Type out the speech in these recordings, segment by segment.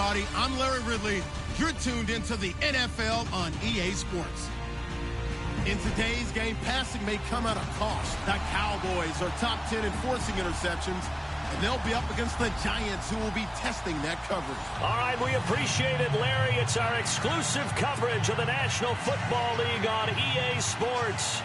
everybody. I'm Larry Ridley. You're tuned into the NFL on EA Sports. In today's game, passing may come at a cost. The Cowboys are top 10 in forcing interceptions, and they'll be up against the Giants, who will be testing that coverage. All right, we appreciate it, Larry. It's our exclusive coverage of the National Football League on EA Sports.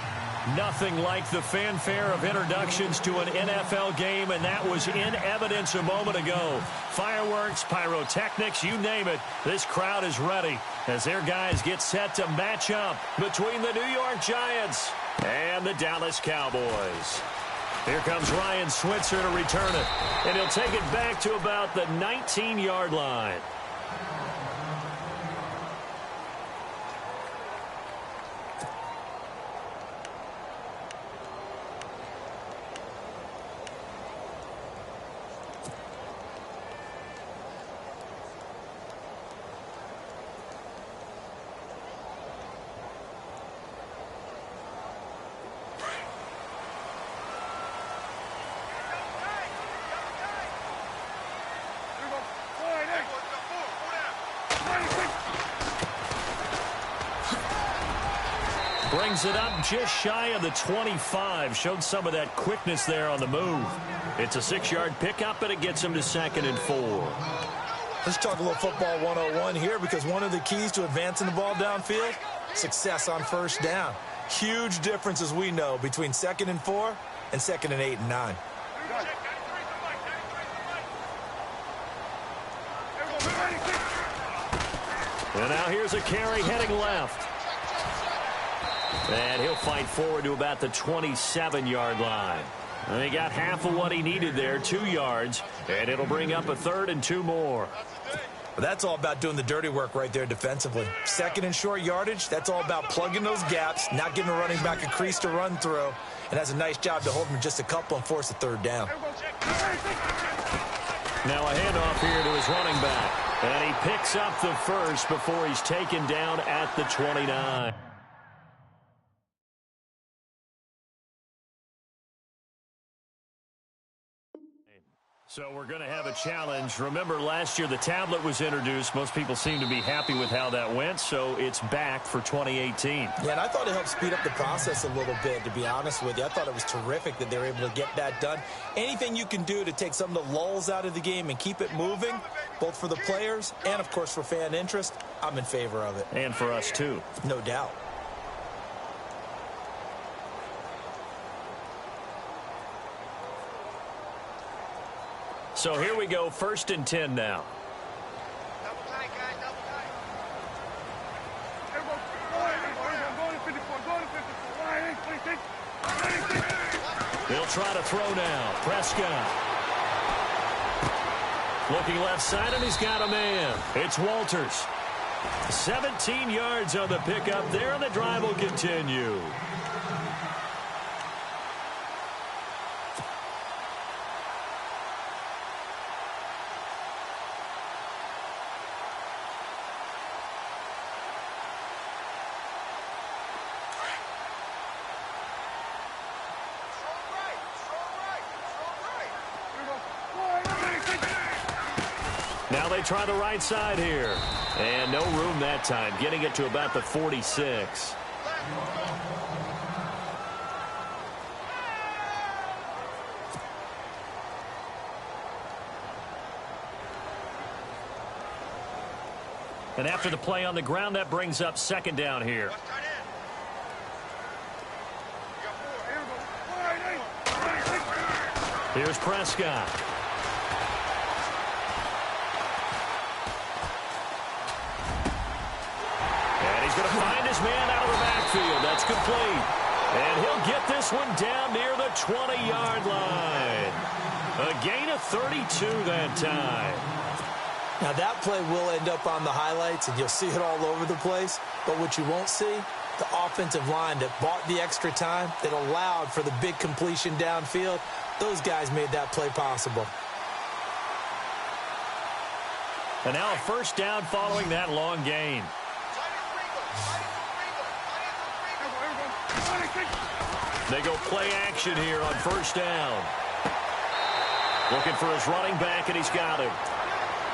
Nothing like the fanfare of introductions to an NFL game, and that was in evidence a moment ago. Fireworks, pyrotechnics, you name it. This crowd is ready as their guys get set to match up between the New York Giants and the Dallas Cowboys. Here comes Ryan Switzer to return it, and he'll take it back to about the 19-yard line. Brings it up just shy of the 25. Showed some of that quickness there on the move. It's a 6-yard pickup, and it gets him to 2nd and 4. Let's talk a little football 101 here, because one of the keys to advancing the ball downfield, success on first down. Huge difference, as we know, between 2nd and 4 and 2nd and 8 and 9. And now here's a carry heading left. And he'll fight forward to about the 27-yard line. And he got half of what he needed there, 2 yards, and it'll bring up a 3rd and 2 more. Well, that's all about doing the dirty work right there defensively. 2nd and short yardage, that's all about plugging those gaps, not giving a running back a crease to run through, and has a nice job to hold him just a couple and force a 3rd down. Now a handoff here to his running back, and he picks up the first before he's taken down at the 29. So we're going to have a challenge. Remember, last year the tablet was introduced. Most people seem to be happy with how that went, so it's back for 2018. Yeah, and I thought it helped speed up the process a little bit, to be honest with you. I thought it was terrific that they were able to get that done. Anything you can do to take some of the lulls out of the game and keep it moving, both for the players and, of course, for fan interest, I'm in favor of it. And for us, too. No doubt. So here we go, 1st and 10 now. Double tight, guys, double tight. They'll try to throw now. Prescott. Looking left side, and he's got a man. It's Walters. 17 yards on the pickup there, and the drive will continue. Now they try the right side here. And no room that time, getting it to about the 46. And after the play on the ground, that brings up 2nd down here. Here's Prescott. Going to find his man out of the backfield. That's complete. And he'll get this one down near the 20-yard line. A gain of 32 that time. Now, that play will end up on the highlights, and you'll see it all over the place. But what you won't see, the offensive line that bought the extra time, that allowed for the big completion downfield, those guys made that play possible. And now a 1st down following that long gain. They go play action here on 1st down. Looking for his running back, and he's got him.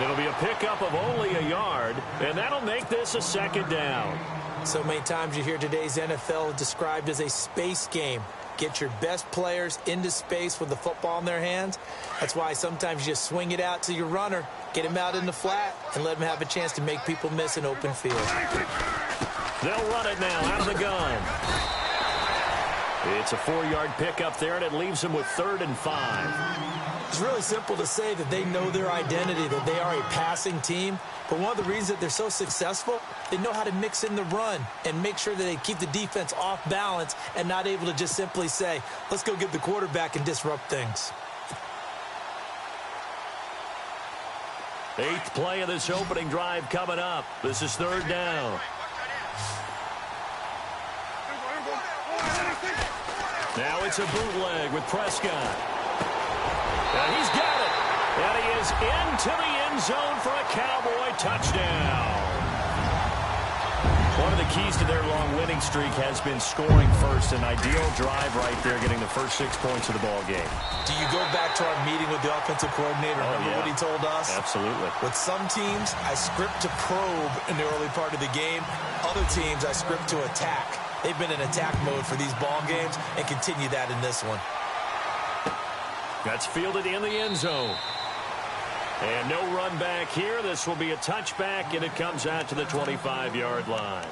It'll be a pickup of only a yard, and that'll make this a second down. So many times you hear today's NFL described as a space game. Get your best players into space with the football in their hands. That's why sometimes you just swing it out to your runner, get him out in the flat, and let him have a chance to make people miss an open field. They'll run it now out of the gun. It's a 4-yard pickup there, and it leaves them with 3rd and 5. It's really simple to say that they know their identity, that they are a passing team. But one of the reasons that they're so successful, they know how to mix in the run and make sure that they keep the defense off balance and not able to just simply say, let's go get the quarterback and disrupt things. 8th play of this opening drive coming up. This is 3rd down. Now it's a bootleg with Prescott. And he's got it. And he is into the end zone for a Cowboy touchdown. One of the keys to their long winning streak has been scoring first. An ideal drive right there, getting the first 6 points of the ball game. Do you go back to our meeting with the offensive coordinator? Remember what he told us? Absolutely. With some teams, I script to probe in the early part of the game. Other teams, I script to attack. They've been in attack mode for these ball games and continue that in this one. That's fielded in the end zone. And no run back here. This will be a touchback, and it comes out to the 25-yard line.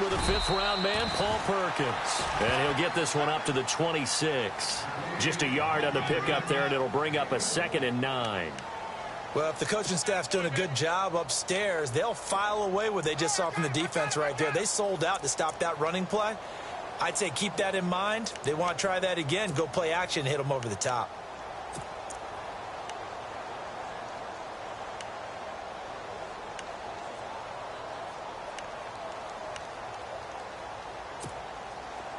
With a 5th-round man, Paul Perkins. And he'll get this one up to the 26. Just a yard on the pickup there, and it'll bring up a 2nd and 9. Well, if the coaching staff's doing a good job upstairs, they'll file away what they just saw from the defense right there. They sold out to stop that running play. I'd say keep that in mind. They want to try that again, go play action, hit them over the top.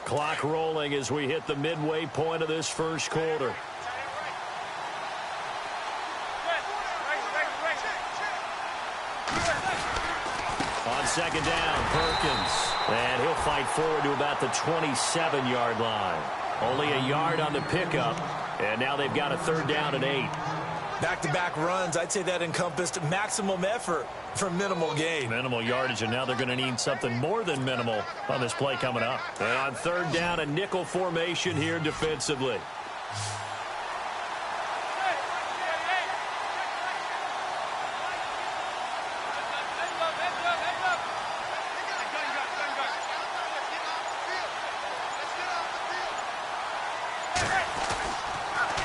Clock rolling as we hit the midway point of this first quarter. On 2nd down, Perkins. And he'll fight forward to about the 27-yard line. Only a yard on the pickup. And now they've got a 3rd down and 8. Back-to-back runs, I'd say that encompassed maximum effort for minimal gain. Minimal yardage, and now they're going to need something more than minimal on this play coming up. And on 3rd down, a nickel formation here defensively.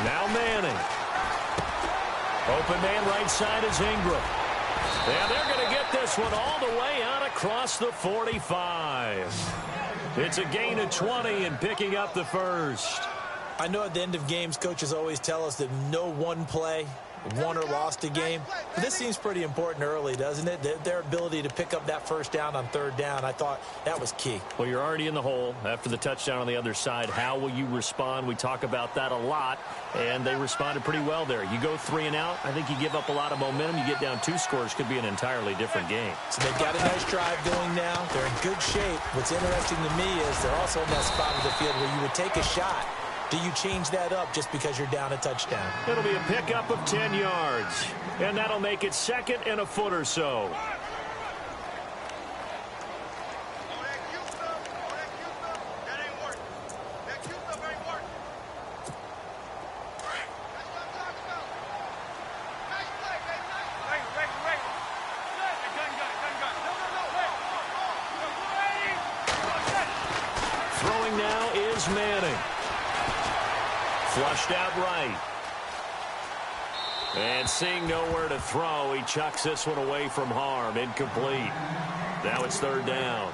Now Manning. Open man right side is Ingram. And they're going to get this one all the way out across the 45. It's a gain of 20 and picking up the first. I know at the end of games, coaches always tell us that no one play won or lost a game. But this seems pretty important early, doesn't it? Their ability to pick up that 1st down on 3rd down, I thought that was key. Well, you're already in the hole after the touchdown on the other side. How will you respond? We talk about that a lot, and they responded pretty well there. You go 3 and out, I think you give up a lot of momentum. You get down 2 scores, could be an entirely different game. So they've got a nice drive going now. They're in good shape. What's interesting to me is they're also in that spot of the field where you would take a shot. Do you change that up just because you're down a touchdown? It'll be a pickup of 10 yards, and that'll make it 2nd and a foot or so. Throwing now is Manning. Flushed out right. And seeing nowhere to throw, he chucks this one away from harm. Incomplete. Now it's 3rd down.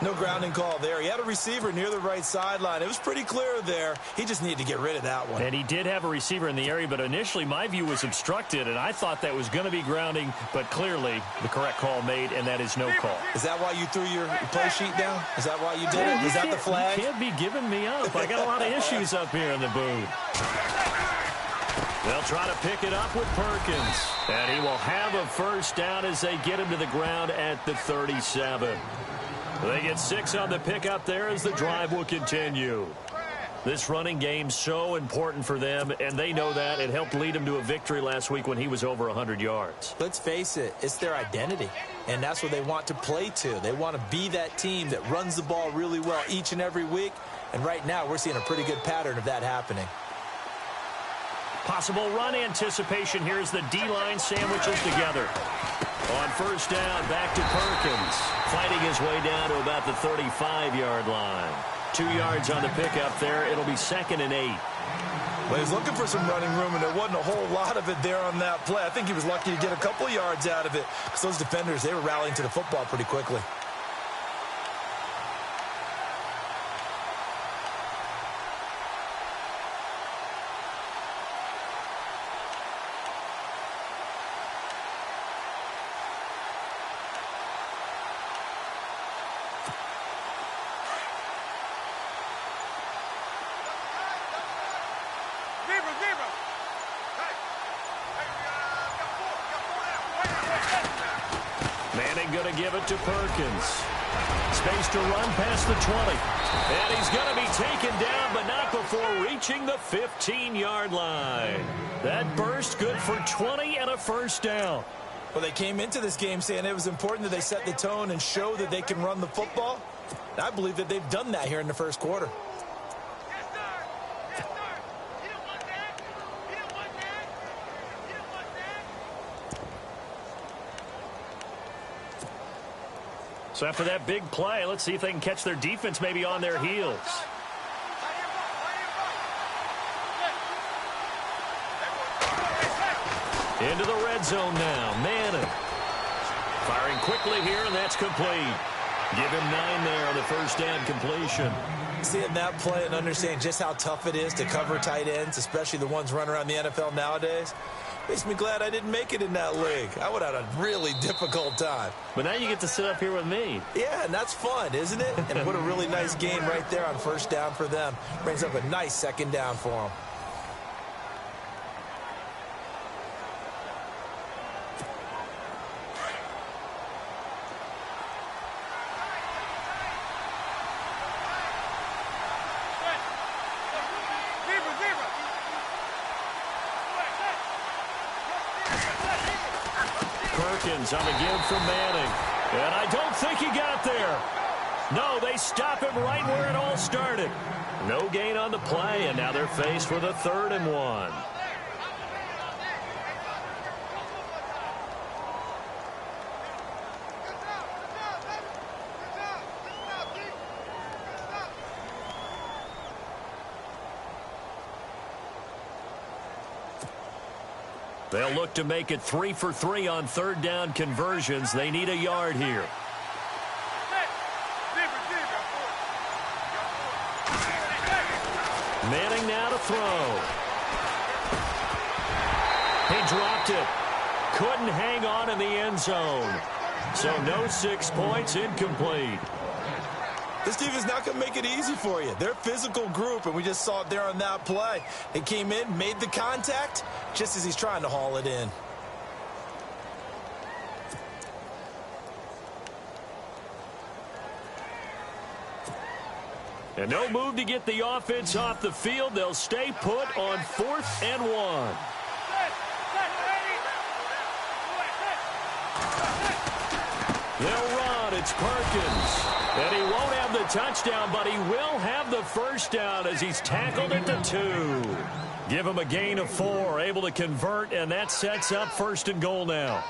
No grounding call there. He had a receiver near the right sideline. It was pretty clear there. He just needed to get rid of that one. And he did have a receiver in the area, but initially my view was obstructed, and I thought that was going to be grounding, but clearly the correct call made, and that is no call. Is that why you threw your play sheet down? Is that why you did it? Is that the flag? You can't be giving me up. I got a lot of issues up here in the booth. They'll try to pick it up with Perkins. And he will have a first down as they get him to the ground at the 37. They get 6 on the pickup there as the drive will continue. This running game's so important for them, and they know that. It helped lead them to a victory last week when he was over 100 yards. Let's face it, it's their identity, and that's what they want to play to. They want to be that team that runs the ball really well each and every week, and right now we're seeing a pretty good pattern of that happening. Possible run anticipation here as the D-line sandwiches together. On first down, back to Perkins. Fighting his way down to about the 35-yard line. 2 yards on the pickup there. It'll be 2nd and 8. Well, he was looking for some running room, and there wasn't a whole lot of it there on that play. I think he was lucky to get a couple of yards out of it because those defenders, they were rallying to the football pretty quickly. Going to give it to Perkins. Space to run past the 20. And he's going to be taken down, but not before reaching the 15-yard line. That burst good for 20 and a first down. Well, they came into this game saying it was important that they set the tone and show that they can run the football. And I believe that they've done that here in the first quarter. So after that big play, let's see if they can catch their defense maybe on their heels. Into the red zone now. Manning. Firing quickly here, and that's complete. Give him 9 there on the first down completion. Seeing that play and understanding just how tough it is to cover tight ends, especially the ones running around the NFL nowadays, makes me glad I didn't make it in that league. I would have had a really difficult time. But now you get to sit up here with me. Yeah, and that's fun, isn't it? And what a really nice game right there on first down for them. Brings up a nice second down for them. Perkins on the give from Manning. And I don't think he got there. No, they stop him right where it all started. No gain on the play, and now they're faced with a 3rd and 1. They'll look to make it 3 for 3 on 3rd down conversions. They need a yard here. Manning now to throw. He dropped it. Couldn't hang on in the end zone. So no 6 points, incomplete. This team is not going to make it easy for you. They're a physical group, and we just saw it there on that play. They came in, made the contact, just as he's trying to haul it in. And no move to get the offense off the field. They'll stay put on 4th and 1. They'll run. It's Perkins. And he won't have the touchdown, but he will have the first down as he's tackled at the 2. Give him a gain of 4, able to convert, and that sets up 1st and goal now.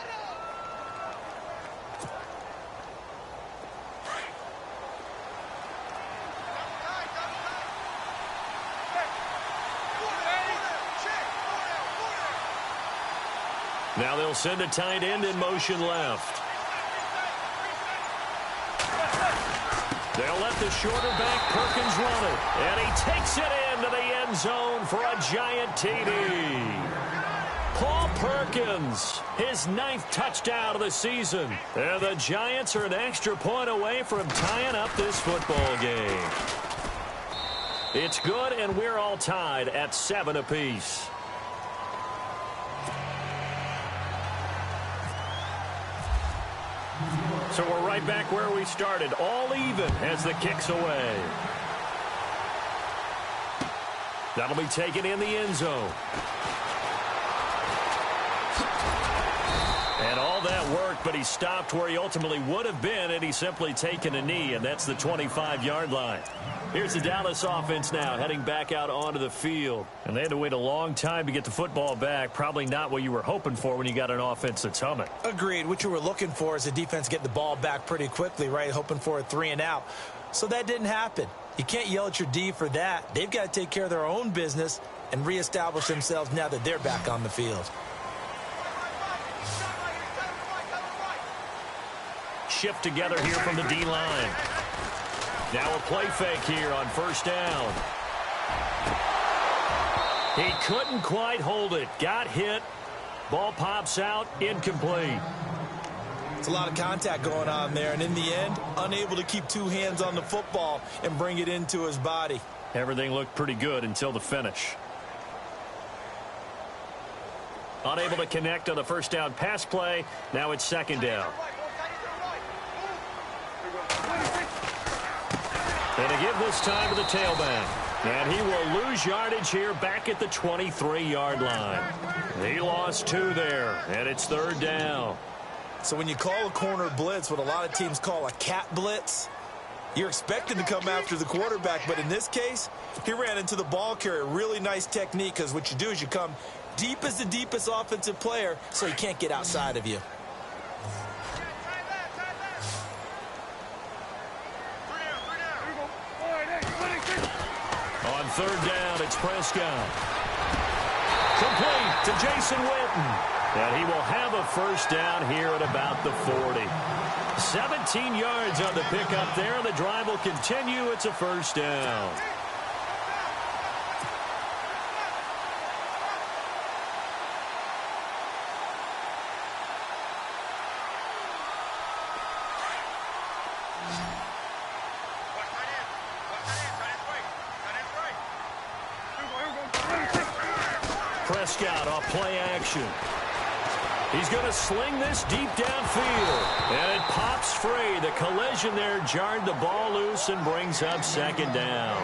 Now they'll send a tight end in motion left. They'll let the shorter back Perkins run it. And he takes it into the end zone for a giant TD. Paul Perkins, his 9th touchdown of the season. And the Giants are an extra point away from tying up this football game. It's good, and we're all tied at 7 apiece. So we're right back where we started, all even as the kick's away. That'll be taken in the end zone. And all that worked, but he stopped where he ultimately would have been, and he's simply taken a knee, and that's the 25-yard line. Here's the Dallas offense now, heading back out onto the field. And they had to wait a long time to get the football back. Probably not what you were hoping for when you got an offense that's humming. Agreed. What you were looking for is the defense get the ball back pretty quickly, right? Hoping for a 3-and-out. So that didn't happen. You can't yell at your D for that. They've got to take care of their own business and reestablish themselves now that they're back on the field. Shift together here from the D-line. Now a play fake here on first down. He couldn't quite hold it. Got hit. Ball pops out. Incomplete. It's a lot of contact going on there, and in the end, unable to keep 2 hands on the football and bring it into his body. Everything looked pretty good until the finish. Unable to connect on the first down pass play. Now it's second down. And to give this time to the tailback. And he will lose yardage here back at the 23-yard line. He lost 2 there, and it's third down. So when you call a corner blitz, what a lot of teams call a cat blitz, you're expected to come after the quarterback. But in this case, he ran into the ball carrier. Really nice technique, because what you do is you come deep as the deepest offensive player so he can't get outside of you. On third down, it's Prescott. Complete to Jason Witten. And he will have a first down here at about the 40. 17 yards on the pickup there, and the drive will continue. It's a first down. Prescott off play action. He's going to sling this deep downfield. And it pops free. The collision there jarred the ball loose and brings up second down.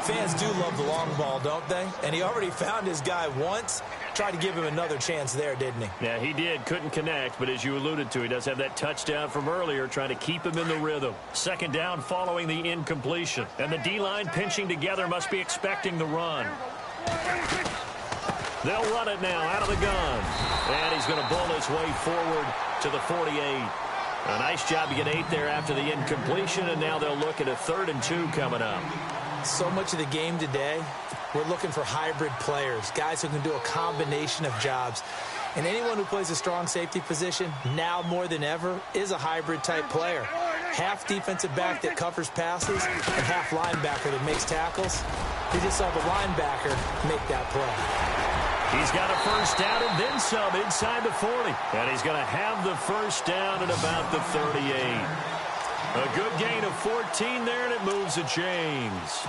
Fans do love the long ball, don't they? And he already found his guy once. Tried to give him another chance there, didn't he? Yeah, he did. Couldn't connect, but as you alluded to, he does have that touchdown from earlier, trying to keep him in the rhythm. Second down following the incompletion. And the D-line pinching together must be expecting the run. They'll run it now out of the gun. And he's going to bowl his way forward to the 48. A nice job to get 8 there after the incompletion, and now they'll look at a 3rd and 2 coming up. So much of the game today, we're looking for hybrid players, guys who can do a combination of jobs. And anyone who plays a strong safety position, now more than ever, is a hybrid-type player. Half defensive back that covers passes and half linebacker that makes tackles. We just saw the linebacker make that play. He's got a first down and then some inside the 40. And he's going to have the first down at about the 38. A good gain of 14 there, and it moves the chains.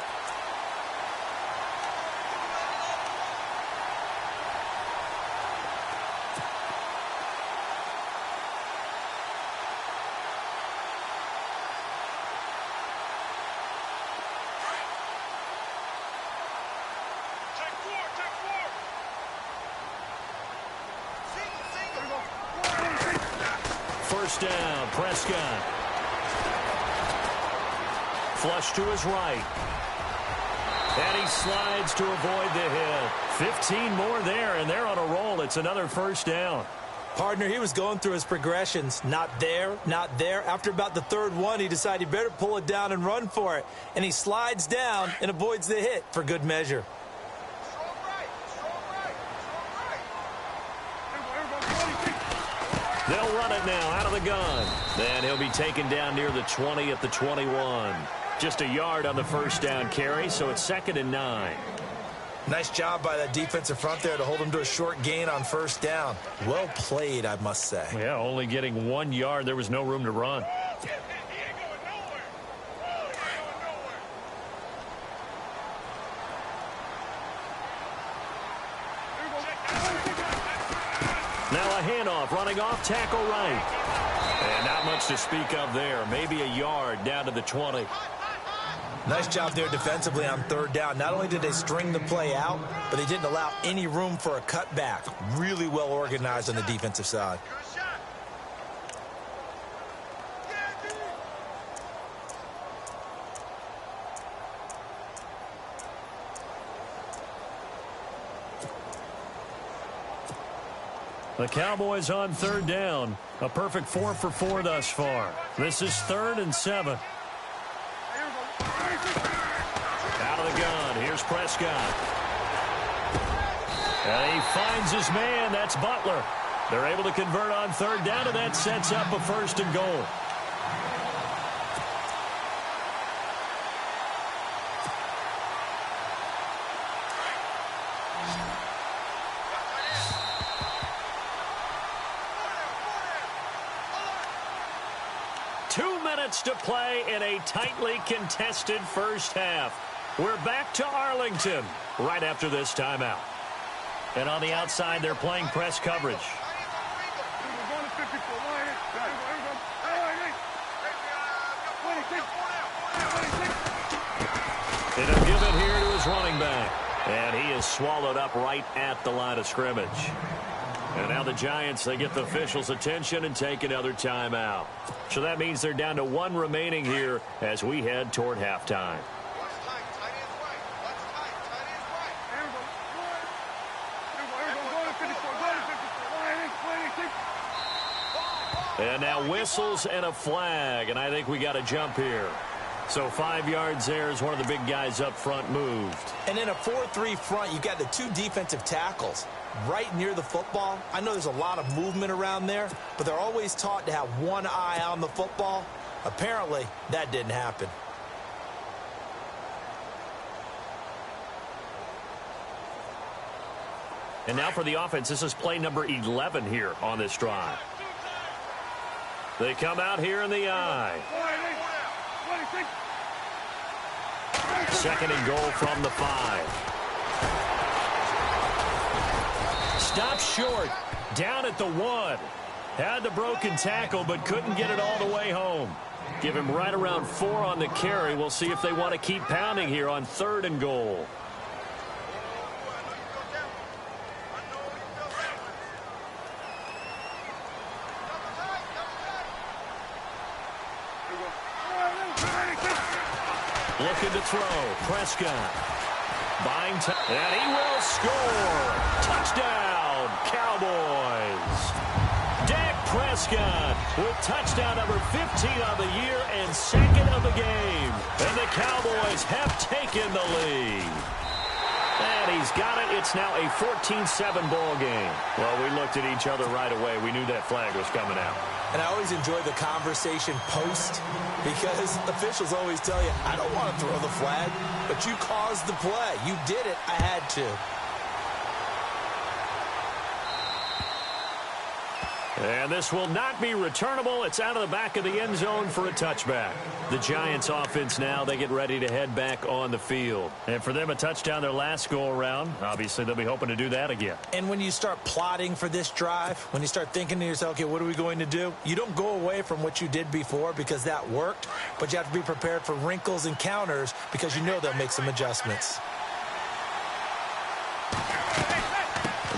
First down, Prescott. Flush to his right. And he slides to avoid the hit. 15 more there, and they're on a roll. It's another first down. Partner, he was going through his progressions. Not there, not there. After about the 3rd one, he decided he better pull it down and run for it. And he slides down and avoids the hit for good measure. They'll run it now out of the gun. Then he'll be taken down near the 20 at the 21. Just a yard on the first down carry, so it's 2nd and 9. Nice job by that defensive front there to hold him to a short gain on first down. Well played, I must say. Yeah, only getting 1 yard. There was no room to run. Now a handoff, running off tackle right. And not much to speak of there. Maybe a yard down to the 20. Nice job there defensively on third down. Not only did they string the play out, but they didn't allow any room for a cutback. Really well organized on the defensive side. The Cowboys on third down. A perfect 4 for 4 thus far. This is 3rd and 7. Out of the gun. Here's Prescott. And he finds his man. That's Butler. They're able to convert on third down, and that sets up a 1st and goal. To play in a tightly contested first half. We're back to Arlington right after this timeout. And on the outside, they're playing press coverage. It'll give it here to his running back. And he is swallowed up right at the line of scrimmage. And now the Giants, they get the officials' attention and take another timeout. So that means they're down to 1 remaining here as we head toward halftime. And now whistles and a flag, and I think we got a jump here. So 5 yards there as one of the big guys up front moved. And in a 4-3 front, you've got the 2 defensive tackles right near the football. I know there's a lot of movement around there, but they're always taught to have one eye on the football. Apparently, that didn't happen. And now for the offense, this is play number 11 here on this drive. They come out here in the eye. 2nd and goal from the 5. Stopped short, down at the 1. Had the broken tackle, but couldn't get it all the way home. Give him right around 4 on the carry. We'll see if they want to keep pounding here on 3rd and goal. Looking to throw. Prescott. Buying time. And he will score. Touchdown, Cowboys. Dak Prescott with touchdown number 15 on the year and 2nd of the game. And the Cowboys have taken the lead. And he's got it. It's now a 14-7 ball game. Well, we looked at each other right away. We knew that flag was coming out. And I always enjoy the conversation post because officials always tell you, I don't want to throw the flag, but you caused the play. You did it. I had to. And this will not be returnable. It's out of the back of the end zone for a touchback. The Giants offense now, they get ready to head back on the field. And for them, a touchdown their last go-around. Obviously, they'll be hoping to do that again. And when you start plotting for this drive, when you start thinking to yourself, okay, what are we going to do? You don't go away from what you did before because that worked, but you have to be prepared for wrinkles and counters because you know they'll make some adjustments.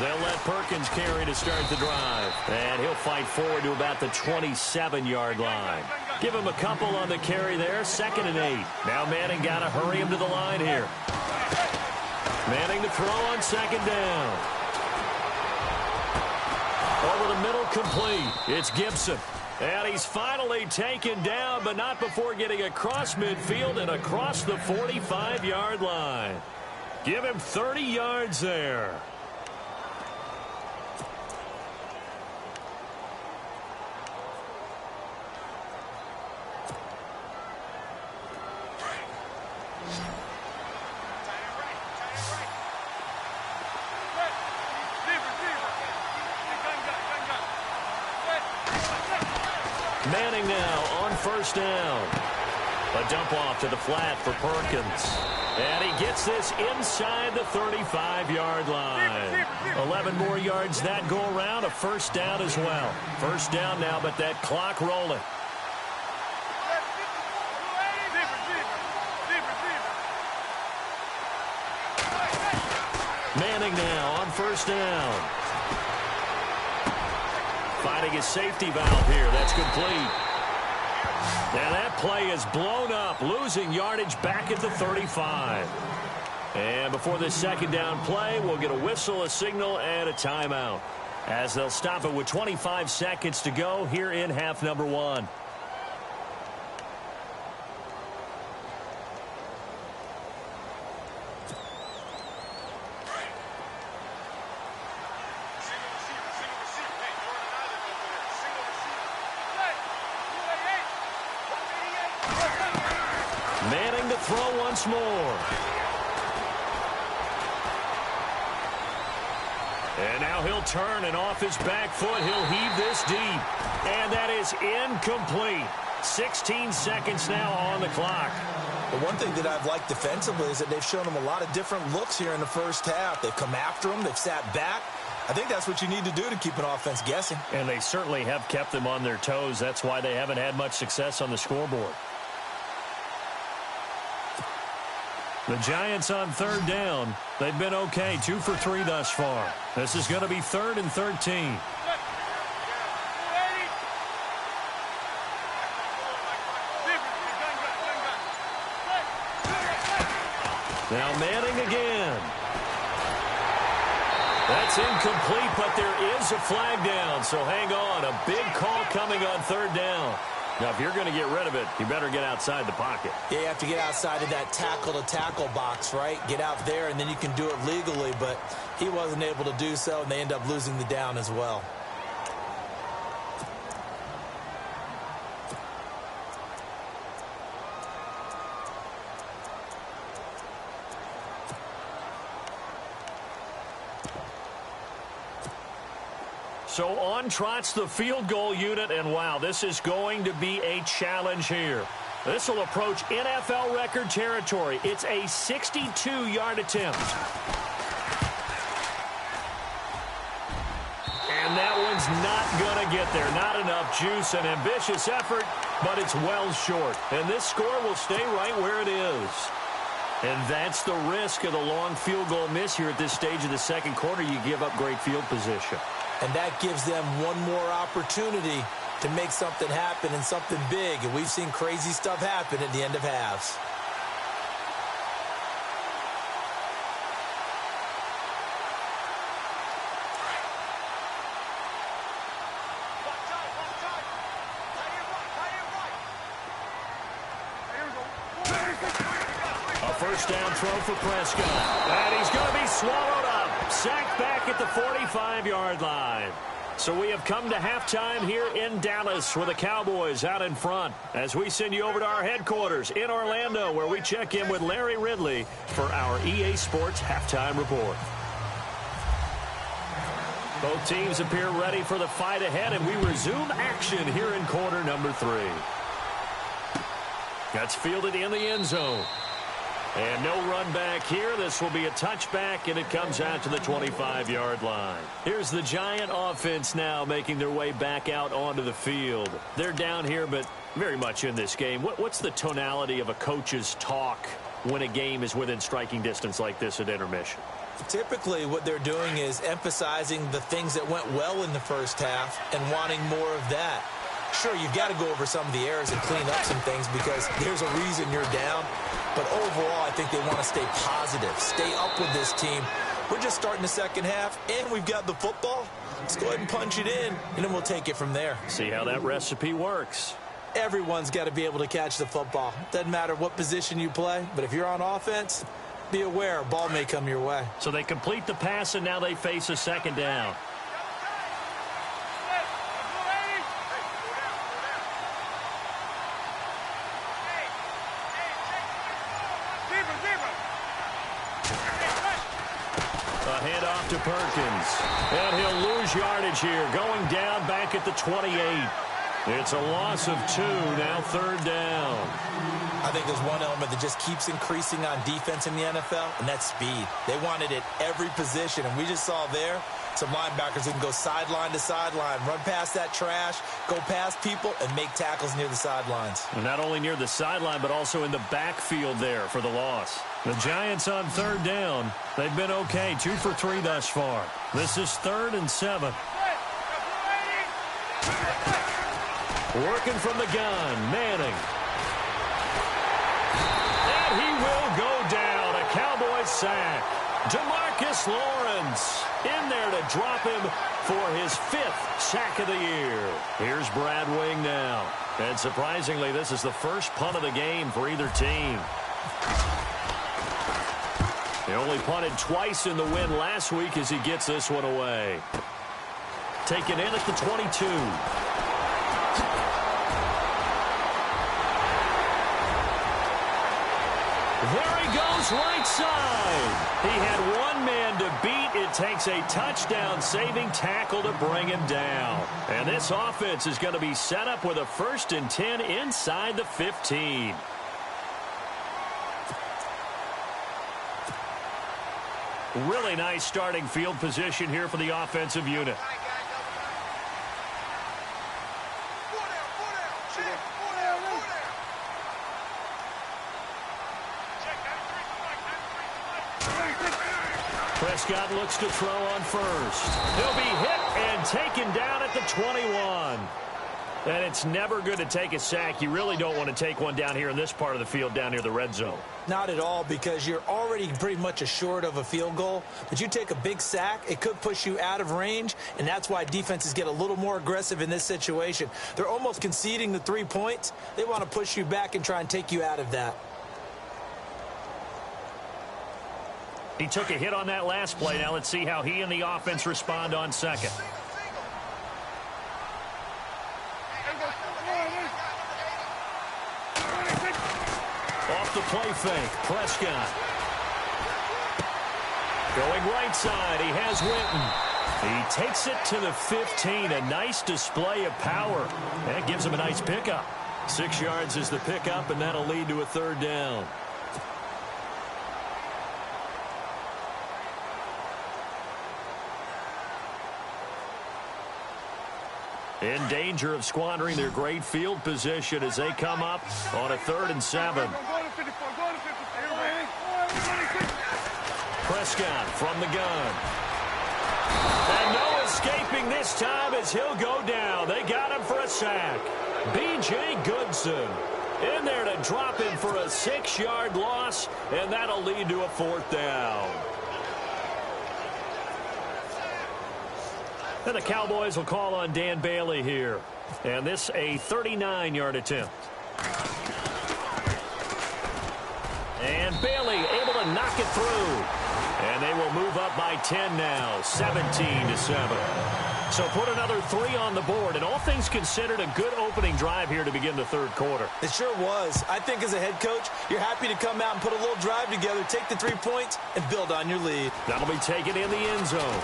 They'll let Perkins carry to start the drive. And he'll fight forward to about the 27-yard line. Give him a couple on the carry there. 2nd and 8. Now Manning got to hurry him to the line here. Manning to throw on 2nd down. Over the middle, complete. It's Gibson. And he's finally taken down, but not before getting across midfield and across the 45-yard line. Give him 30 yards there. Manning now on first down. A dump off to the flat for Perkins. And he gets this inside the 35-yard line. 11 more yards that go around, a first down as well. First down now, but that clock rolling. Manning now on first down. Finding his safety valve here. That's complete. And that play is blown up, losing yardage back at the 35. And before this second down play, we'll get a whistle, a signal, and a timeout, as they'll stop it with 25 seconds to go here in half number one. Manning to throw once more. And now he'll turn, and off his back foot, he'll heave this deep. And that is incomplete. 16 seconds now on the clock. The one thing that I've liked defensively is that they've shown him a lot of different looks here in the first half. They've come after him. They've sat back. I think that's what you need to do to keep an offense guessing. And they certainly have kept them on their toes. That's why they haven't had much success on the scoreboard. The Giants on third down. They've been okay, 2 for 3 thus far. This is going to be 3rd and 13. Now Manning again. That's incomplete, but there is a flag down, so hang on. A big call coming on third down. Now, if you're going to get rid of it, you better get outside the pocket. Yeah, you have to get outside of that tackle-to-tackle box, right? Get out there, and then you can do it legally, but he wasn't able to do so, and they end up losing the down as well. So on trots the field goal unit, and wow, this is going to be a challenge here. This will approach NFL record territory. It's a 62-yard attempt. And that one's not going to get there. Not enough juice, an ambitious effort, but it's well short. And this score will stay right where it is. And that's the risk of the long field goal miss here at this stage of the second quarter. You give up great field position. And that gives them one more opportunity to make something happen and something big. And we've seen crazy stuff happen at the end of halves. A first down throw for Prescott. And he's going to be swallowed up. Sacked back at the 45-yard line. So we have come to halftime here in Dallas with the Cowboys out in front as we send you over to our headquarters in Orlando, where we check in with Larry Ridley for our EA Sports Halftime Report. Both teams appear ready for the fight ahead, and we resume action here in quarter number 3. That's fielded in the end zone. And no run back here. This will be a touchback, and it comes out to the 25-yard line. Here's the Giant offense now making their way back out onto the field. They're down here, but very much in this game. What's the tonality of a coach's talk when a game is within striking distance like this at intermission? Typically, what they're doing is emphasizing the things that went well in the first half and wanting more of that. Sure, you've got to go over some of the errors and clean up some things because there's a reason you're down. But overall, I think they want to stay positive, stay up with this team. We're just starting the second half, and we've got the football. Let's go ahead and punch it in, and then we'll take it from there. See how that recipe works. Everyone's got to be able to catch the football. Doesn't matter what position you play, but if you're on offense, be aware a ball may come your way. So they complete the pass, and now they face a second down. Handoff to Perkins. And he'll lose yardage here, going down back at the 28. It's a loss of 2, now third down. I think there's one element that just keeps increasing on defense in the NFL, and that's speed. They want it at every position, and we just saw there some linebackers who can go sideline to sideline, run past that trash, go past people, and make tackles near the sidelines. And not only near the sideline, but also in the backfield there for the loss. The Giants on third down. They've been okay, 2 for 3 thus far. This is 3rd and 7. Working from the gun, Manning. And he will go down. A Cowboys sack. DeMarcus Lawrence in there to drop him for his 5th sack of the year. Here's Brad Wing now. And surprisingly, this is the first punt of the game for either team. He only punted twice in the win last week as he gets this one away. Taken in at the 22. There he goes, right side. He had one man to beat. It takes a touchdown-saving tackle to bring him down. And this offense is going to be set up with a 1st and 10 inside the 15. Really nice starting field position here for the offensive unit. Prescott looks to throw on first. He'll be hit and taken down at the 21. And it's never good to take a sack. You really don't want to take one down here in this part of the field, down near the red zone. Not at all, because you're already pretty much assured of a field goal. But you take a big sack, it could push you out of range, and that's why defenses get a little more aggressive in this situation. They're almost conceding the 3 points. They want to push you back and try and take you out of that. He took a hit on that last play. Now let's see how he and the offense respond on second. Off the play fake, Prescott. Going right side, he has Winton. He takes it to the 15, a nice display of power. That gives him a nice pickup. 6 yards is the pickup, and that'll lead to a 3rd down. In danger of squandering their great field position as they come up on a 3rd and 7. Prescott from the gun. And no escaping this time as he'll go down. They got him for a sack. B.J. Goodson in there to drop him for a 6-yard loss, and that'll lead to a 4th down. And the Cowboys will call on Dan Bailey here. And this a 39-yard attempt. And Bailey able to knock it through. And they will move up by 10 now, 17-7. So put another 3 on the board. And all things considered, a good opening drive here to begin the 3rd quarter. It sure was. I think as a head coach, you're happy to come out and put a little drive together, take the 3 points, and build on your lead. That'll be taken in the end zone.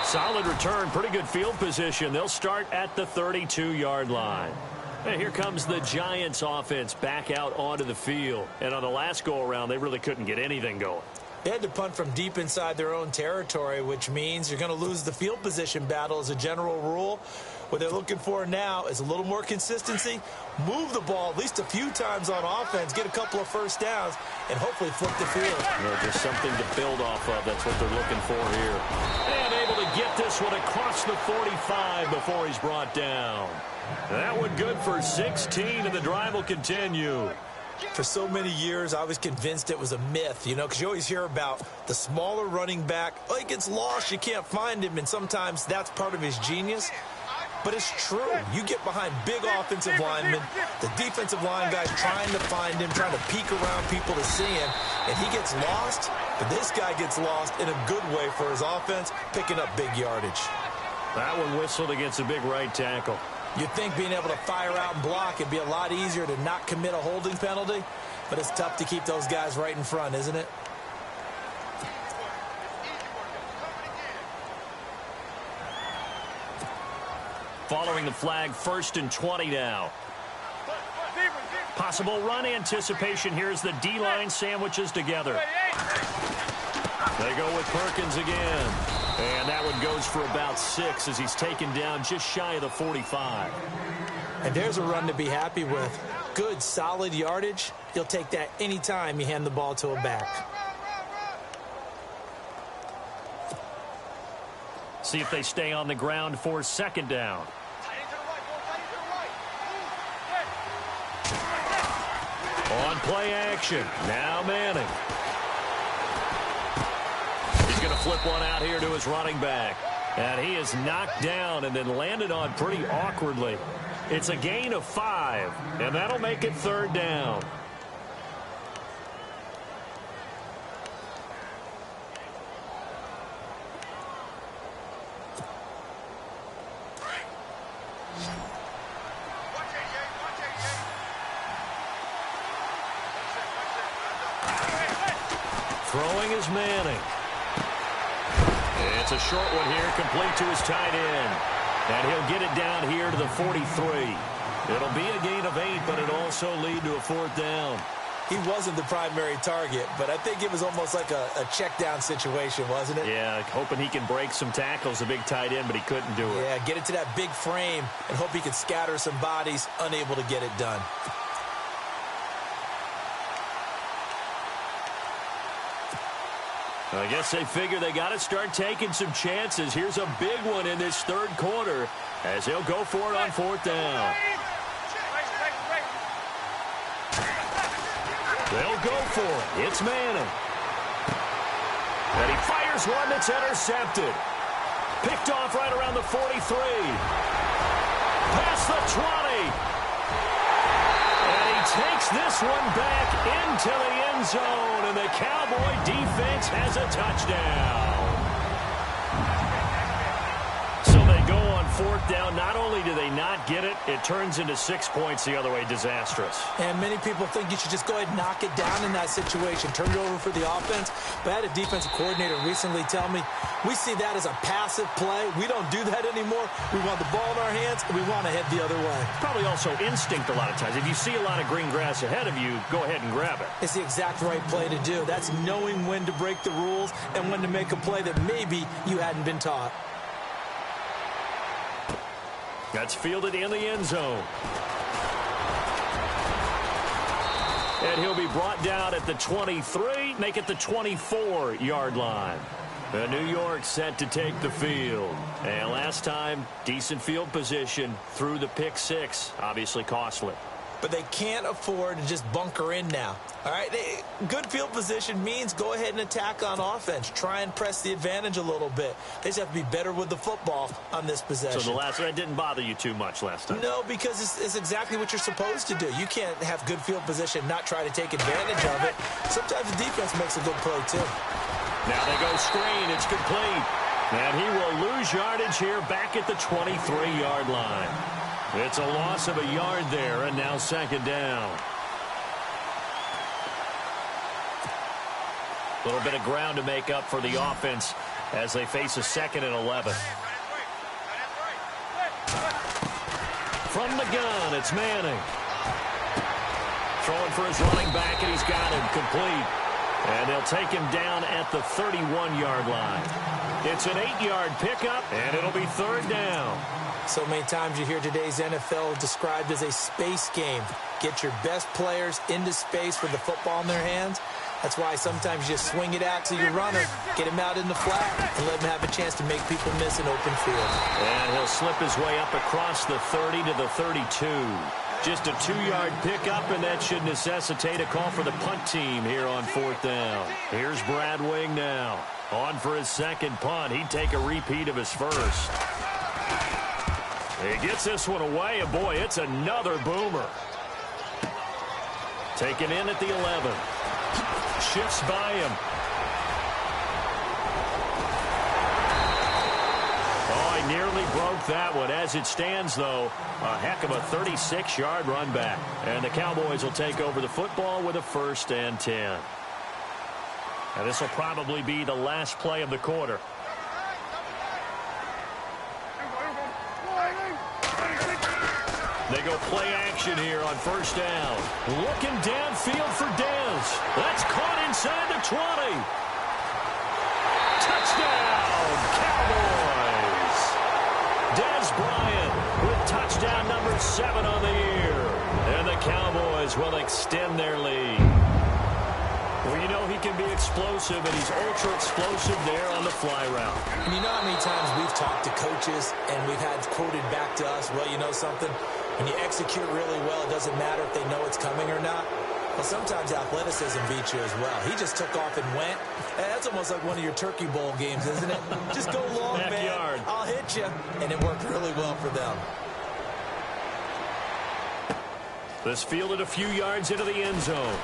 Solid return, pretty good field position. They'll start at the 32-yard line. And here comes the Giants offense back out onto the field. And on the last go-around, they really couldn't get anything going. They had to punt from deep inside their own territory, which means you're going to lose the field position battle as a general rule. What they're looking for now is a little more consistency, move the ball at least a few times on offense, get a couple of first downs, and hopefully flip the field. Just something to build off of. That's what they're looking for here. And able to get this one across the 45 before he's brought down. That one good for 16, and the drive will continue. For so many years, I was convinced it was a myth, because you always hear about the smaller running back. Oh, he gets lost, you can't find him, and sometimes that's part of his genius. But it's true. You get behind big offensive linemen, the defensive line guys trying to find him, trying to peek around people to see him, and he gets lost. But this guy gets lost in a good way for his offense, picking up big yardage. That one whistled against a big right tackle. You'd think being able to fire out and block would be a lot easier to not commit a holding penalty, but it's tough to keep those guys right in front, isn't it? Following the flag, 1st and 20 now. Possible run anticipation here as the D-line sandwiches together. They go with Perkins again. And that one goes for about 6 as he's taken down just shy of the 45. And there's a run to be happy with. Good, solid yardage. You'll take that anytime you hand the ball to a back. See if they stay on the ground for 2nd down. On play action. Now Manning. He's going to flip one out here to his running back. And he is knocked down and then landed on pretty awkwardly. It's a gain of 5, and that'll make it 3rd down. Throwing is Manning. It's a short one here, complete to his tight end. And he'll get it down here to the 43. It'll be a gain of 8, but it'll also lead to a 4th down. He wasn't the primary target, but I think it was almost like a check down situation, wasn't it? Yeah, hoping he can break some tackles, a big tight end, but he couldn't do it. Yeah, get it to that big frame and hope he can scatter some bodies, unable to get it done. I guess they figure they got to start taking some chances. Here's a big one in this 3rd quarter as he'll go for it on 4th down. They'll go for it. It's Manning. And he fires one that's intercepted. Picked off right around the 43. Past the 20. And he takes this one back into the end zone, and the Cowboy defense has a touchdown. So they go on 4th down. Not only do they not get it, it turns into 6 points the other way. Disastrous. And many people think you should just go ahead and knock it down in that situation. Turn it over for the offense. But I had a defensive coordinator recently tell me, we see that as a passive play. We don't do that anymore. We want the ball in our hands, and we want to head the other way. Probably also instinct a lot of times. If you see a lot of green grass ahead of you, go ahead and grab it. It's the exact right play to do. That's knowing when to break the rules and when to make a play that maybe you hadn't been taught. That's fielded in the end zone. And he'll be brought down at the 23, make it the 24-yard line. The New York set to take the field. And last time, decent field position through the pick 6. Obviously costly. But they can't afford to just bunker in now. All right, good field position means go ahead and attack on offense. Try and press the advantage a little bit. They just have to be better with the football on this possession. So that didn't bother you too much last time? No, because it's exactly what you're supposed to do. You can't have good field position, not try to take advantage of it. Sometimes the defense makes a good play, too. Now they go screen. It's complete. And he will lose yardage here back at the 23-yard line. It's a loss of a yard there, and now 2nd down. A little bit of ground to make up for the offense as they face a 2nd and 11. From the gun, it's Manning. Throwing for his running back, and he's got him complete. And they'll take him down at the 31-yard line. It's an 8-yard pickup, and it'll be 3rd down. So many times you hear today's NFL described as a space game. Get your best players into space with the football in their hands. That's why sometimes you just swing it out to your runner, get him out in the flat, and let him have a chance to make people miss an open field. And he'll slip his way up across the 30 to the 32. Just a 2-yard pickup, and that should necessitate a call for the punt team here on 4th down. Here's Brad Wing now. On for his 2nd punt. He'd take a repeat of his 1st. He gets this one away, and boy, it's another boomer. Taken in at the 11. Shifts by him. Oh, he nearly broke that one. As it stands, though, a heck of a 36-yard run back. And the Cowboys will take over the football with a 1st and 10. And this will probably be the last play of the quarter. They go play action here on first down. Looking downfield for Dez. That's caught inside the 20. Touchdown, Cowboys. Dez Bryant with touchdown number 7 on the year. And the Cowboys will extend their lead. Well, you know he can be explosive, and he's ultra-explosive there on the fly route. And you know how many times we've talked to coaches and we've had quoted back to us, well, you know something? When you execute really well, it doesn't matter if they know it's coming or not. Well, sometimes athleticism beats you as well. He just took off and went. That's almost like one of your Turkey Bowl games, isn't it? Just go long, man. I'll hit you. And it worked really well for them. This fielded a few yards into the end zone.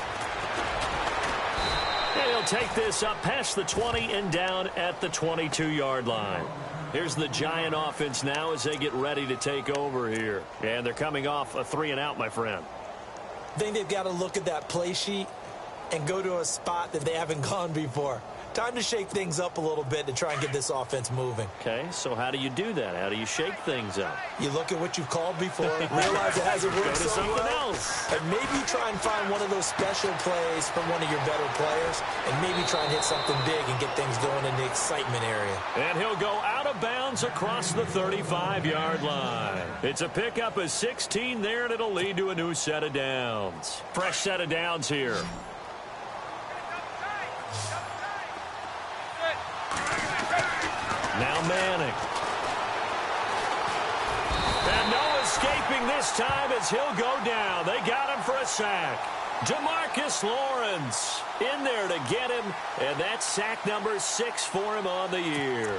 And he'll take this up past the 20 and down at the 22-yard line. Here's the Giant offense now as they get ready to take over here. And they're coming off a 3-and-out, my friend. I think they've got to look at that play sheet and go to a spot that they haven't gone before. Time to shake things up a little bit to try and get this offense moving. Okay, so how do you do that? How do you shake things up? You look at what you've called before, realize it hasn't worked go to so something well, else. and maybe try and find one of those special plays from one of your better players, and maybe try and hit something big and get things going in the excitement area. And he'll go out of bounds across the 35-yard line. It's a pickup of 16 there, and it'll lead to a new set of downs. Fresh set of downs here. Now Manning. And no escaping this time as he'll go down. They got him for a sack. DeMarcus Lawrence in there to get him, and that's sack number 6 for him on the year.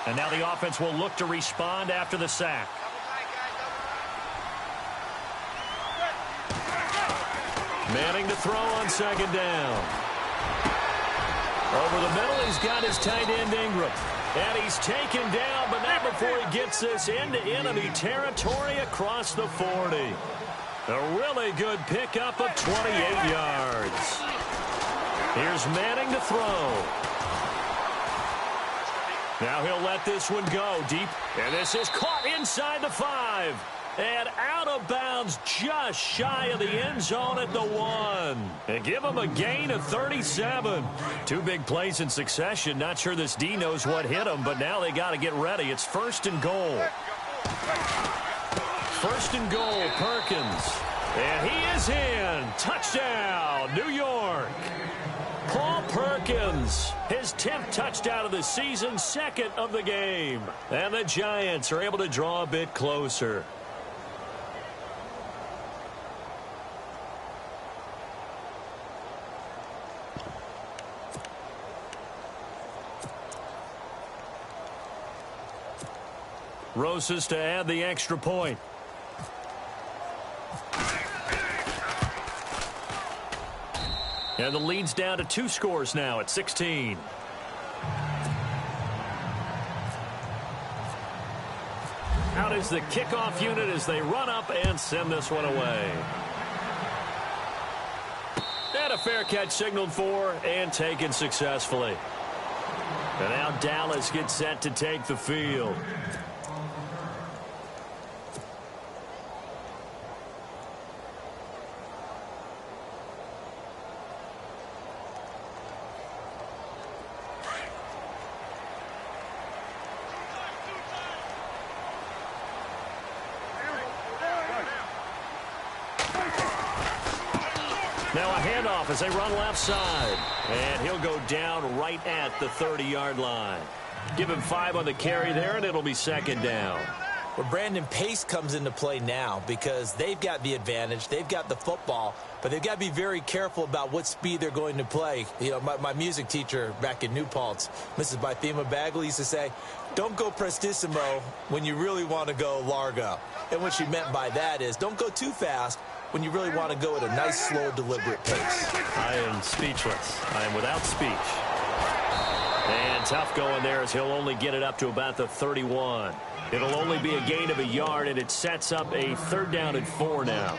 And now the offense will look to respond after the sack. Manning to throw on second down. Over the middle, he's got his tight end Ingram. And he's taken down, but not before he gets this into enemy territory across the 40. A really good pickup of 28 yards. Here's Manning to throw. Now he'll let this one go deep. And this is caught inside the 5. And out of bounds just shy of the end zone at the 1. And give him a gain of 37. 2 big plays in succession. Not sure this D knows what hit him, but now they got to get ready. It's 1st and goal. 1st and goal, Perkins. And he is in. Touchdown, New York. Paul Perkins, his 10th touchdown of the season, 2nd of the game. And the Giants are able to draw a bit closer. Rosas to add the extra point. And the lead's down to 2 scores now at 16. Out is the kickoff unit as they run up and send this one away. And a fair catch signaled for and taken successfully. And now Dallas gets set to take the field. Now a handoff as they run left side. And he'll go down right at the 30-yard line. Give him 5 on the carry there, and it'll be 2nd down. Well, Brandon, pace comes into play now because they've got the advantage. They've got the football, but they've got to be very careful about what speed they're going to play. You know, my music teacher back in New Paltz, Mrs. Bythema Bagley, used to say, don't go prestissimo when you really want to go largo. And what she meant by that is don't go too fast when you really want to go at a nice, slow, deliberate pace. I am speechless. I am without speech. And tough going there as he'll only get it up to about the 31. It'll only be a gain of a yard, and it sets up a 3rd down and 4 now.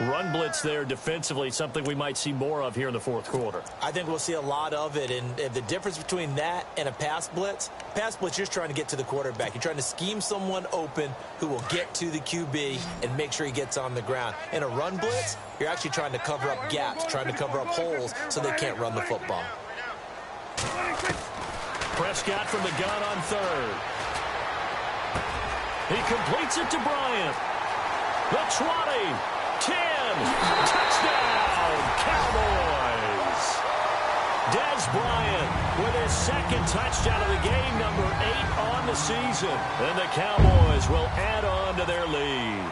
Run blitz there defensively, something we might see more of here in the fourth quarter. I think we'll see a lot of it, and the difference between that and a pass blitz, you're just trying to get to the quarterback. You're trying to scheme someone open who will get to the QB and make sure he gets on the ground. In a run blitz, you're actually trying to cover up gaps, trying to cover up holes so they can't run the football. Prescott from the gun on third. He completes it to Bryant. The 20, 10, touchdown, Cowboys. Dez Bryant with his second touchdown of the game, number 8 on the season. And the Cowboys will add on to their lead.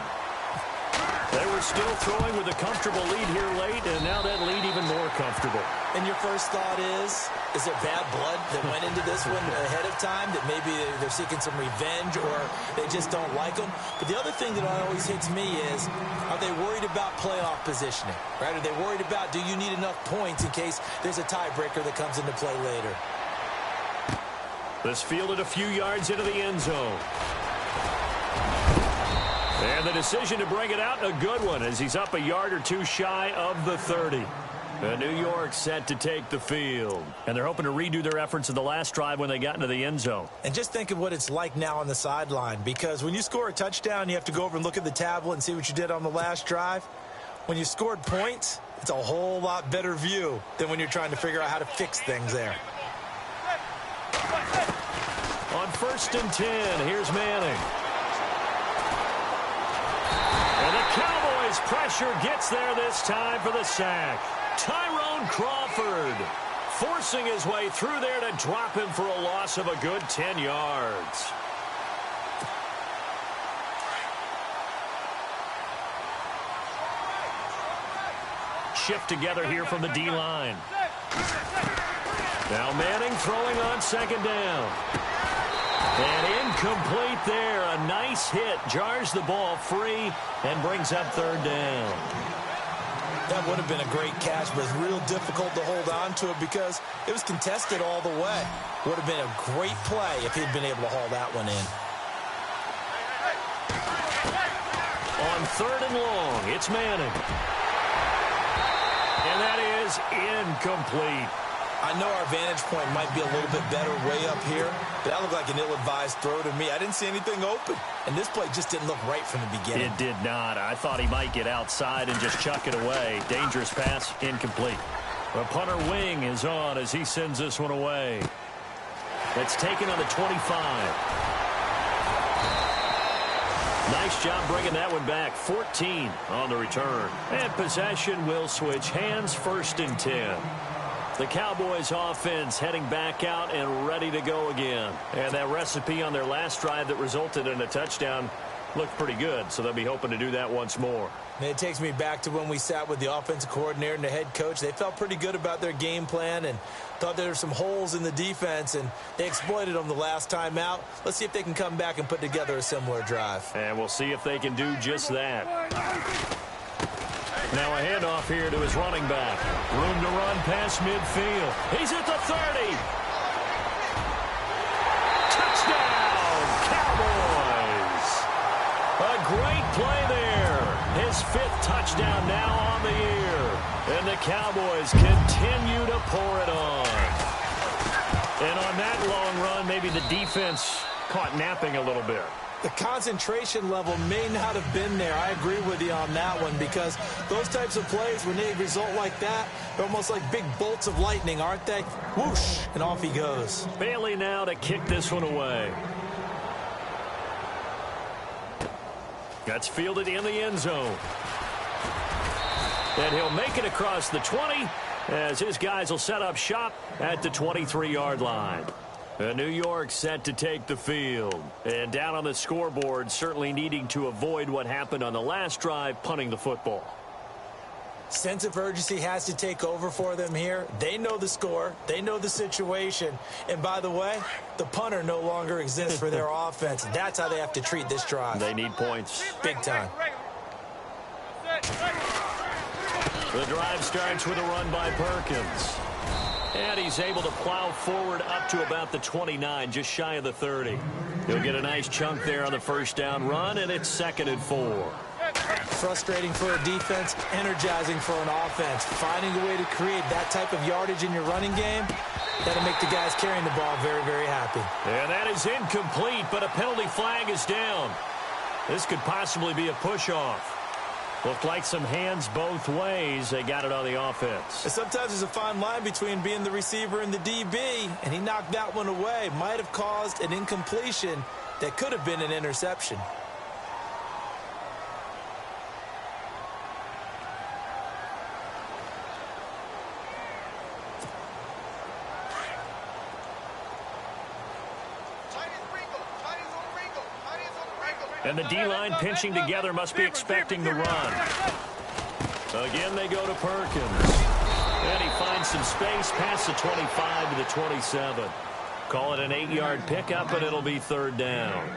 They were still throwing with a comfortable lead here late, and now that lead even more comfortable. And your first thought is it bad blood that went into this one ahead of time, that maybe they're seeking some revenge or they just don't like them? But the other thing that always hits me is, are they worried about playoff positioning? Right? Are they worried about, do you need enough points in case there's a tiebreaker that comes into play later? This fielded a few yards into the end zone. And the decision to bring it out, a good one, as he's up a yard or two shy of the 30. New York set to take the field. And they're hoping to redo their efforts in the last drive when they got into the end zone. And just think of what it's like now on the sideline, because when you score a touchdown, you have to go over and look at the tablet and see what you did on the last drive. When you scored points, it's a whole lot better view than when you're trying to figure out how to fix things there. On 1st and 10, here's Manning. And the Cowboys' pressure gets there this time for the sack. Tyrone Crawford forcing his way through there to drop him for a loss of a good 10 yards. Shift together here from the D-line. Now Manning throwing on 2nd down. And incomplete there. A nice hit. Jars the ball free and brings up 3rd down. That would have been a great catch, but it's real difficult to hold on to it because it was contested all the way. Would have been a great play if he'd been able to haul that one in. On 3rd and long, it's Manning. And that is incomplete. I know our vantage point might be a little bit better way up here, but that looked like an ill-advised throw to me. I didn't see anything open, and this play just didn't look right from the beginning. It did not. I thought he might get outside and just chuck it away. Dangerous pass, incomplete. The punter wing is on as he sends this one away. It's taken on the 25. Nice job bringing that one back. 14 on the return. And possession will switch hands. 1st and 10. The Cowboys offense heading back out and ready to go again. And that recipe on their last drive that resulted in a touchdown looked pretty good, so they'll be hoping to do that once more. And it takes me back to when we sat with the offensive coordinator and the head coach. They felt pretty good about their game plan and thought there were some holes in the defense, and they exploited them the last time out. Let's see if they can come back and put together a similar drive. And we'll see if they can do just that. Now a handoff here to his running back. Room to run past midfield. He's at the 30. Touchdown, Cowboys. A great play there. His 5th touchdown now on the year. And the Cowboys continue to pour it on. And on that long run, maybe the defense caught napping a little bit. The concentration level may not have been there. I agree with you on that one, because those types of plays, when they result like that, they're almost like big bolts of lightning, aren't they? Whoosh, and off he goes. Bailey now to kick this one away. That's fielded in the end zone. And he'll make it across the 20 as his guys will set up shop at the 23-yard line. New York set to take the field. And down on the scoreboard, certainly needing to avoid what happened on the last drive, punting the football. Sense of urgency has to take over for them here. They know the score. They know the situation. And by the way, the punter no longer exists for their offense. That's how they have to treat this drive. They need points. Big time. The drive starts with a run by Perkins. And he's able to plow forward up to about the 29, just shy of the 30. He'll get a nice chunk there on the 1st down run, and it's 2nd and 4. Frustrating for a defense, energizing for an offense. Finding a way to create that type of yardage in your running game, that'll make the guys carrying the ball very, very happy. And that is incomplete, but a penalty flag is down. This could possibly be a push-off. Looked like some hands both ways. They got it on the offense. And sometimes there's a fine line between being the receiver and the DB, and he knocked that one away. Might have caused an incompletion that could have been an interception. And the D-line pinching together must be expecting the run. Again, they go to Perkins. And he finds some space past the 25 to the 27. Call it an 8-yard pickup, and it'll be third down.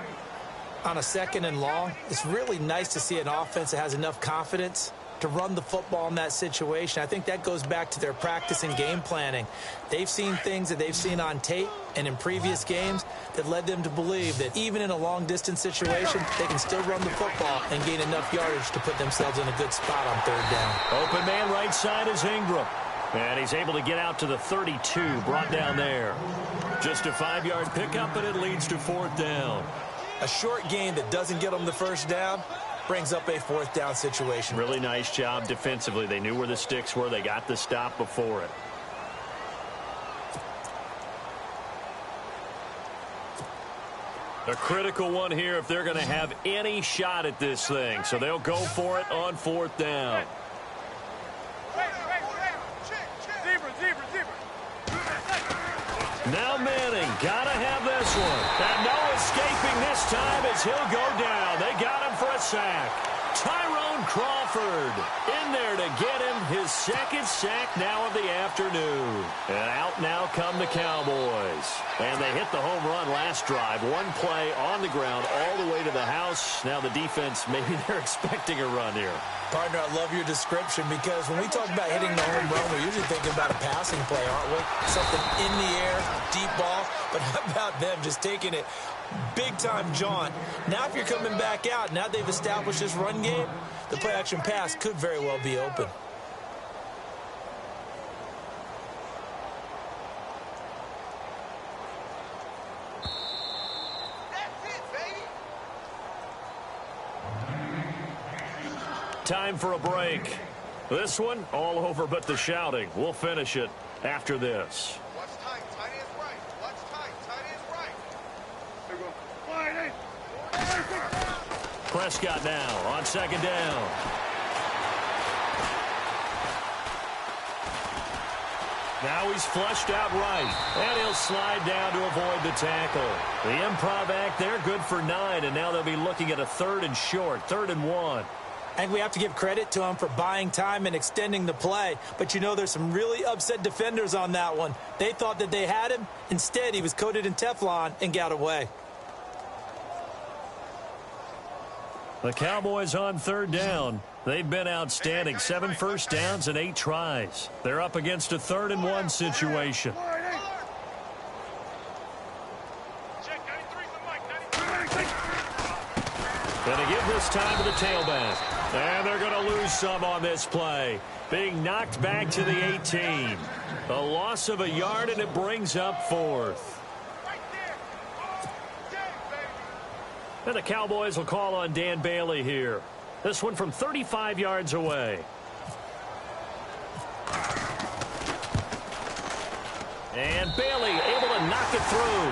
On a 2nd and long, it's really nice to see an offense that has enough confidence to run the football in that situation. I think that goes back to their practice and game planning. They've seen things that they've seen on tape and in previous games that led them to believe that even in a long-distance situation, they can still run the football and gain enough yardage to put themselves in a good spot on third down. Open man right side is Ingram. And he's able to get out to the 32, brought down there. Just a 5-yard pickup, and it leads to fourth down. A short gain that doesn't get them the first down brings up a fourth down situation. Really nice job defensively. They knew where the sticks were. They got the stop before it. A critical one here if they're going to have any shot at this thing. So they'll go for it on fourth down. Now Manning, gotta have this one. And no escaping this time as he'll go down. They got him for a sack. Tyrone Crawford in there to get him his second sack now of the afternoon. And out now come the Cowboys. And they hit the home run last drive. One play on the ground all the way to the house. Now the defense, maybe they're expecting a run here. Partner, I love your description because when we talk about hitting the home run, we're usually thinking about a passing play, aren't we? Something in the air, deep ball. But how about them just taking it big-time jaunt? Now if you're coming back out, now they've established this run game, the play-action pass could very well be open. Time for a break. This one, all over but the shouting. We'll finish it after this. Watch tight. Tight end's right. Watch tight. Tight end's right. Prescott now on second down. Now he's flushed out right, and he'll slide down to avoid the tackle. The improv act there, good for 9, and now they'll be looking at a 3rd and short, 3rd and 1. And we have to give credit to him for buying time and extending the play. But, you know, there's some really upset defenders on that one. They thought that they had him. Instead, he was coated in Teflon and got away. The Cowboys on third down. They've been outstanding. 7 first downs and 8 tries. They're up against a 3rd and 1 situation. Going to give this time to the tailback. And they're going to lose some on this play. Being knocked back to the 18. A loss of a yard, and it brings up 4th. And the Cowboys will call on Dan Bailey here. This one from 35 yards away. And Bailey able to knock it through.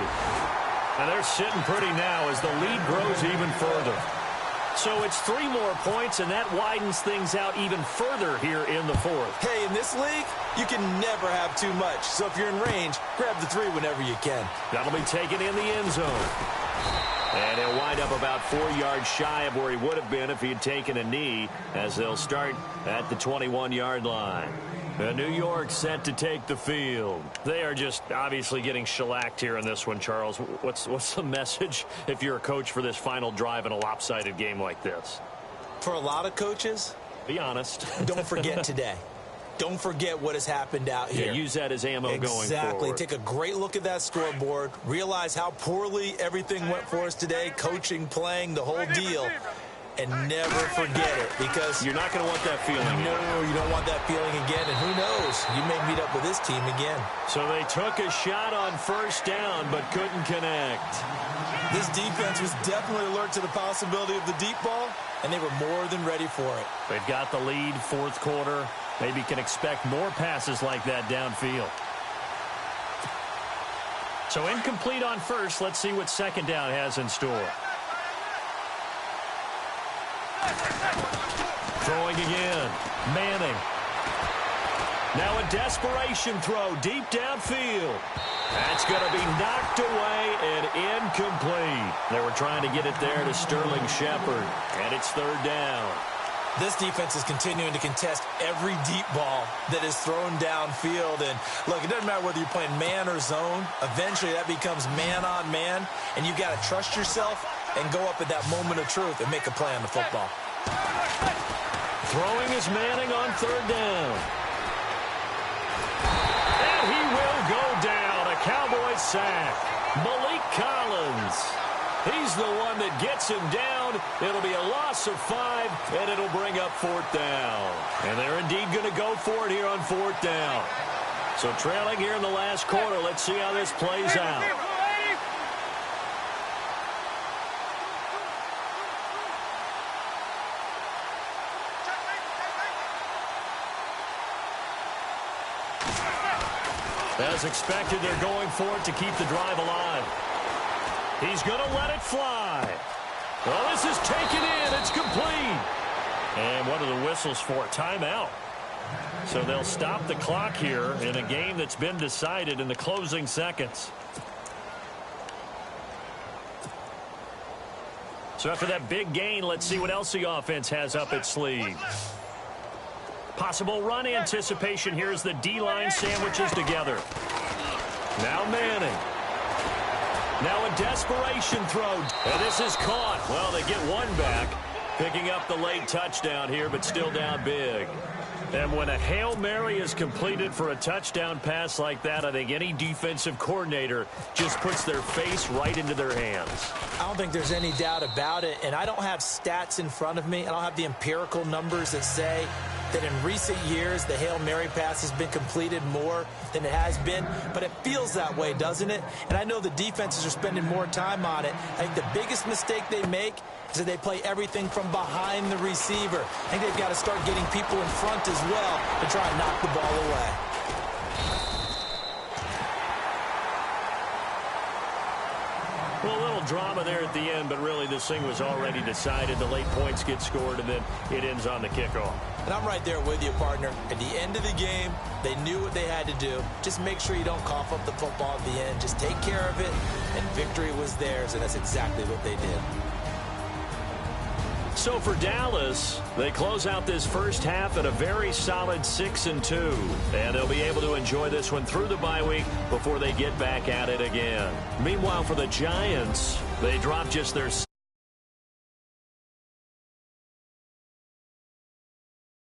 And they're sitting pretty now as the lead grows even further. So it's 3 more points, and that widens things out even further here in the 4th. Hey, in this league, you can never have too much. So if you're in range, grab the 3 whenever you can. That'll be taken in the end zone. And he'll wind up about 4 yards shy of where he would have been if he had taken a knee, as they'll start at the 21-yard line. New York set to take the field. They are just obviously getting shellacked here in this one, Charles. What's the message if you're a coach for this final drive in a lopsided game like this? For a lot of coaches, be honest. Don't forget today. Don't forget what has happened out here. Yeah, use that as ammo going forward. Exactly. Take a great look at that scoreboard. Realize how poorly everything went for us today. Coaching, playing, the whole deal. and never forget it, because you're not going to want that feeling. No, you don't want that feeling again, and who knows, you may meet up with this team again. So they took a shot on first down but couldn't connect. This defense was definitely alert to the possibility of the deep ball, and they were more than ready for it. They've got the lead, fourth quarter. Maybe can expect more passes like that downfield. So incomplete on first. Let's see what second down has in store. Throwing again. Manning. Now a desperation throw deep downfield. That's going to be knocked away and incomplete. They were trying to get it there to Sterling Shepard, and it's third down. This defense is continuing to contest every deep ball that is thrown downfield. And, look, it doesn't matter whether you're playing man or zone. Eventually, that becomes man-on-man, and you've got to trust yourself and go up at that moment of truth and make a play on the football. Throwing is Manning on third down. And he will go down. A Cowboys sack. Malik Collins. He's the one that gets him down. It'll be a loss of 5, and it'll bring up fourth down. And they're indeed going to go for it here on fourth down. So trailing here in the last quarter. Let's see how this plays out. As expected, they're going for it to keep the drive alive. He's going to let it fly. Well, this is taken in. It's complete. And what are the whistles for? Timeout. So they'll stop the clock here in a game that's been decided in the closing seconds. So after that big gain, let's see what else the offense has up its sleeve. Possible run anticipation here as the D-line sandwiches together. Now Manning. Now a desperation throw. And this is caught. Well, they get one back. Picking up the late touchdown here, but still down big. And when a Hail Mary is completed for a touchdown pass like that, I think any defensive coordinator just puts their face right into their hands. I don't think there's any doubt about it, and I don't have stats in front of me. I don't have the empirical numbers that say that in recent years the Hail Mary pass has been completed more than it has been, but it feels that way, doesn't it? And I know the defenses are spending more time on it. I think the biggest mistake they make is that they play everything from behind the receiver. I think they've got to start getting people in front as well to try and knock the ball away. Well, a little drama there at the end, but really this thing was already decided. The late points get scored, and then it ends on the kickoff. And I'm right there with you, partner. At the end of the game, they knew what they had to do. Just make sure you don't cough up the football at the end. Just take care of it, and victory was theirs, and that's exactly what they did. So for Dallas, they close out this first half at a very solid 6-2. And they'll be able to enjoy this one through the bye week before they get back at it again. Meanwhile, for the Giants, they drop just their